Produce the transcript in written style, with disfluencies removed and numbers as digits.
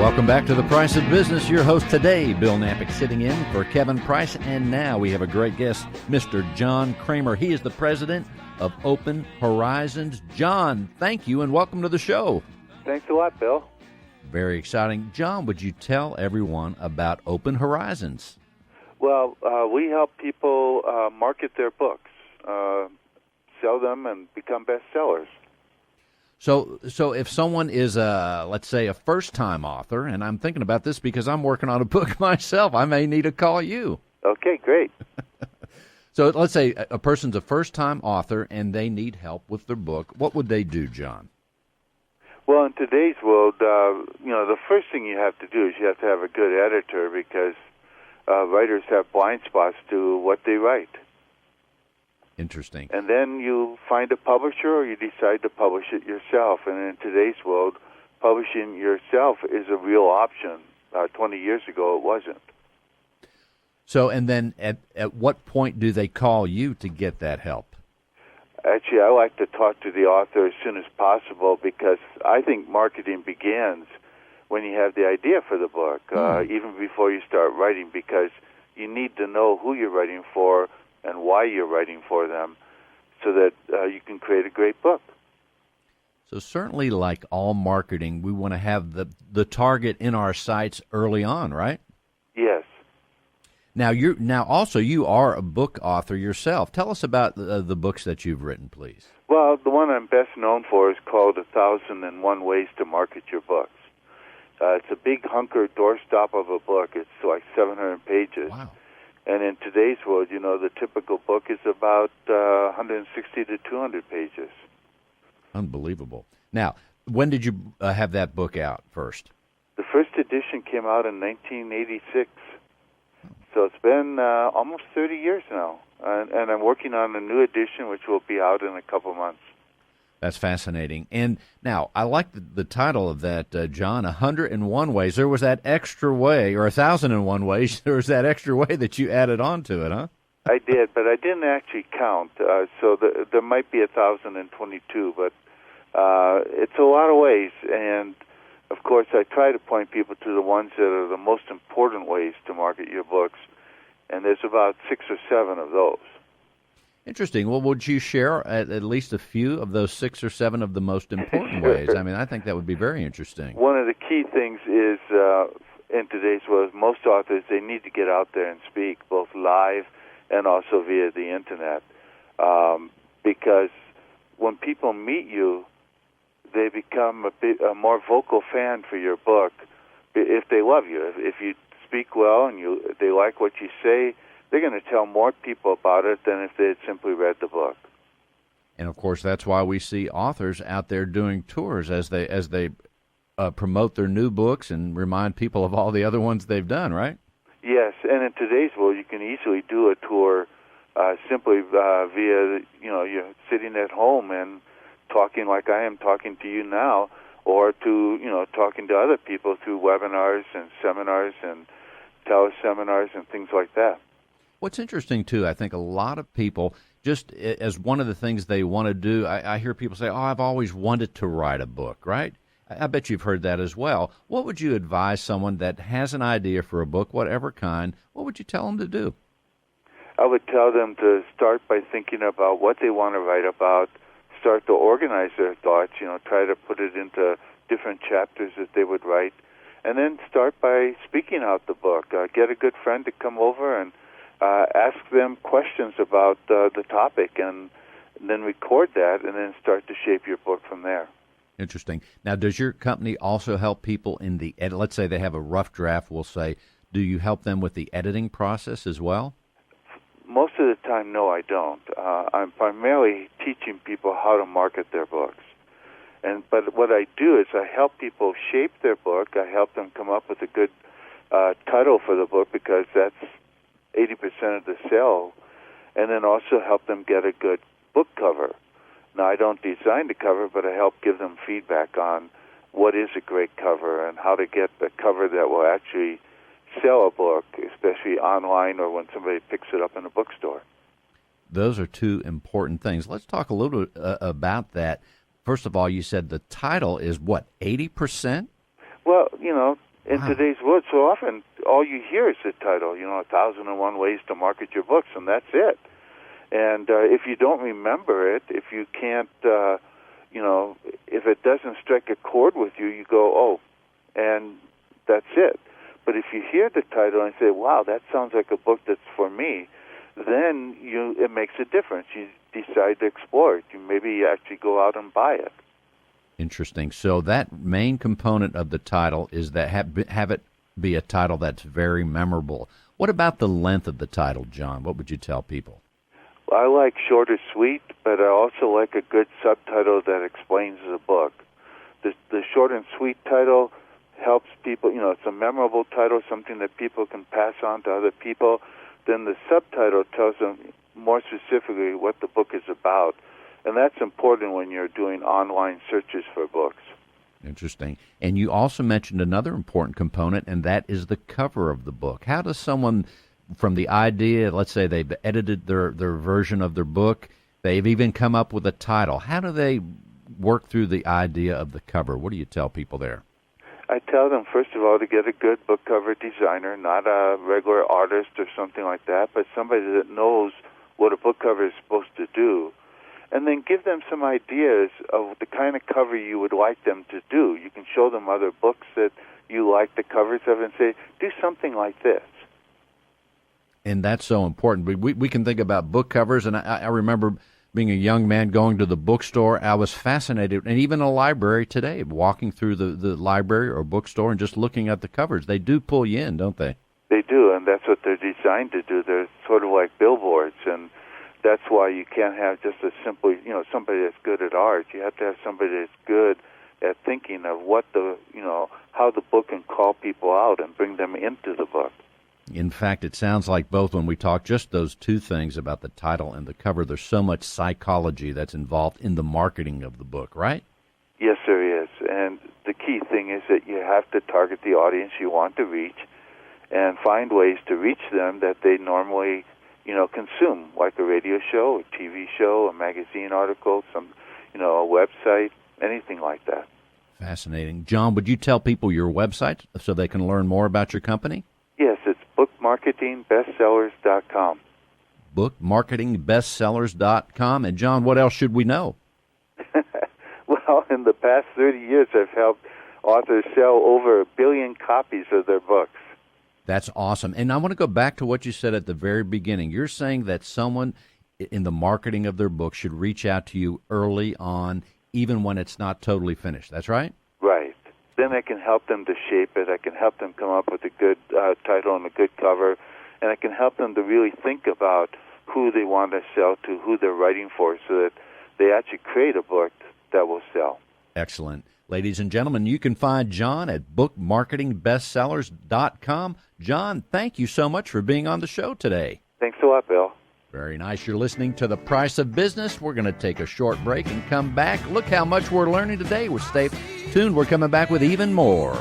Welcome back to The Price of Business. Your host today, Bill Knapik, sitting in for Kevin Price. And now we have a great guest, Mr. John Kremer. He is the president of Open Horizons. John, thank you and welcome to the show. Thanks a lot, Bill. Very exciting. John, would you tell everyone about Open Horizons? Well, we help people market their books, sell them, and become bestsellers. So if someone is, let's say, a first-time author, and I'm thinking about this because I'm working on a book myself, I may need to call you. Okay, great. So let's say a person's a first-time author and they need help with their book. What would they do, John? Well, in today's world, the first thing you have to do is you have to have a good editor because writers have blind spots to what they write. Interesting. And then you find a publisher or you decide to publish it yourself. And in today's world, publishing yourself is a real option. 20 years ago, it wasn't. So, and then at what point do they call you to get that help? Actually, I like to talk to the author as soon as possible because I think marketing begins when you have the idea for the book, even before you start writing, because you need to know who you're writing for and why you're writing for them so that you can create a great book. So certainly, like all marketing, we want to have the target in our sights early on, right? Yes. Now you are a book author yourself. Tell us about the books that you've written, please. Well, the one I'm best known for is called 1,001 Ways to Market Your Books. It's a big hunker doorstop of a book. It's like 700 pages. Wow. And in today's world, the typical book is about 160 to 200 pages. Unbelievable. Now, when did you have that book out first? The first edition came out in 1986. So it's been almost 30 years now. And I'm working on a new edition, which will be out in a couple months. That's fascinating. And now, I like the title of that, John, 101 Ways. There was that extra way, or 1,001 Ways. There was that extra way that you added on to it, huh? I did, but I didn't actually count. So there might be 1,022, but it's a lot of ways. And, of course, I try to point people to the ones that are the most important ways to market your books. And there's about 6 or 7 of those. Interesting. Well, would you share at least a few of those 6 or 7 of the most important ways? I mean, I think that would be very interesting. One of the key things is, in today's world, most authors, they need to get out there and speak, both live and also via the Internet. Because when people meet you, they become a more vocal fan for your book if they love you. If you speak well and they like what you say, they're going to tell more people about it than if they had simply read the book. And, of course, that's why we see authors out there doing tours as they promote their new books and remind people of all the other ones they've done, right? Yes, and in today's world, you can easily do a tour simply via, you're sitting at home and talking like I am talking to you now, or to, talking to other people through webinars and seminars and teleseminars and things like that. What's interesting, too, I think a lot of people, just as one of the things they want to do, I hear people say, I've always wanted to write a book, right? I bet you've heard that as well. What would you advise someone that has an idea for a book, whatever kind, what would you tell them to do? I would tell them to start by thinking about what they want to write about, start to organize their thoughts, try to put it into different chapters that they would write, and then start by speaking out the book. Get a good friend to come over and ask them questions about the topic, and then record that, and then start to shape your book from there. Interesting. Now, does your company also help people in the edit? Let's say they have a rough draft, we'll say. Do you help them with the editing process as well? Most of the time, no, I don't. I'm primarily teaching people how to market their books. But what I do is I help people shape their book. I help them come up with a good title for the book because that's 80% of the sale, and then also help them get a good book cover. Now, I don't design the cover, but I help give them feedback on what is a great cover and how to get the cover that will actually sell a book, especially online or when somebody picks it up in a bookstore. Those are two important things. Let's talk a little bit about that. First of all, you said the title is what, 80%? Well, in today's world, so often all you hear is the title, 1,001 Ways to Market Your Books, and that's it. And if you don't remember it, if you can't, if it doesn't strike a chord with you, you go, oh, and that's it. But if you hear the title and say, wow, that sounds like a book that's for me, then it makes a difference. You decide to explore it. You maybe actually go out and buy it. Interesting. So that main component of the title is that have it be a title that's very memorable. What about the length of the title, John? What would you tell people? Well, I like short or sweet, but I also like a good subtitle that explains the book. The short and sweet title helps people, it's a memorable title, something that people can pass on to other people. Then the subtitle tells them more specifically what the book is about. And that's important when you're doing online searches for books. Interesting. And you also mentioned another important component, and that is the cover of the book. How does someone, from the idea, let's say they've edited their version of their book, they've even come up with a title, how do they work through the idea of the cover? What do you tell people there? I tell them, first of all, to get a good book cover designer, not a regular artist or something like that, but somebody that knows what a book cover is supposed to do. And then give them some ideas of the kind of cover you would like them to do. You can show them other books that you like the covers of and say, do something like this. And that's so important. We can think about book covers, and I remember being a young man going to the bookstore. I was fascinated, and even a library today, walking through the library or bookstore and just looking at the covers. They do pull you in, don't they? They do, and that's what they're designed to do. They're sort of like billboards, and that's why you can't have just a simple, somebody that's good at art. You have to have somebody that's good at thinking of what how the book can call people out and bring them into the book. In fact, it sounds like both when we talk just those two things about the title and the cover, there's so much psychology that's involved in the marketing of the book, right? Yes, there is. And the key thing is that you have to target the audience you want to reach and find ways to reach them that they normally consume, like a radio show, a TV show, a magazine article, a website, anything like that. Fascinating. John, would you tell people your website so they can learn more about your company? Yes, it's bookmarketingbestsellers.com. Bookmarketingbestsellers.com. And John, what else should we know? Well, in the past 30 years, I've helped authors sell over 1 billion copies of their books. That's awesome. And I want to go back to what you said at the very beginning. You're saying that someone in the marketing of their book should reach out to you early on, even when it's not totally finished. That's right? Right. Then I can help them to shape it. I can help them come up with a good title and a good cover. And I can help them to really think about who they want to sell to, who they're writing for, so that they actually create a book that will sell. Excellent. Ladies and gentlemen, you can find John at bookmarketingbestsellers.com. John, thank you so much for being on the show today. Thanks a lot, Bill. Very nice. You're listening to The Price of Business. We're going to take a short break and come back. Look how much we're learning today. Stay tuned. We're coming back with even more.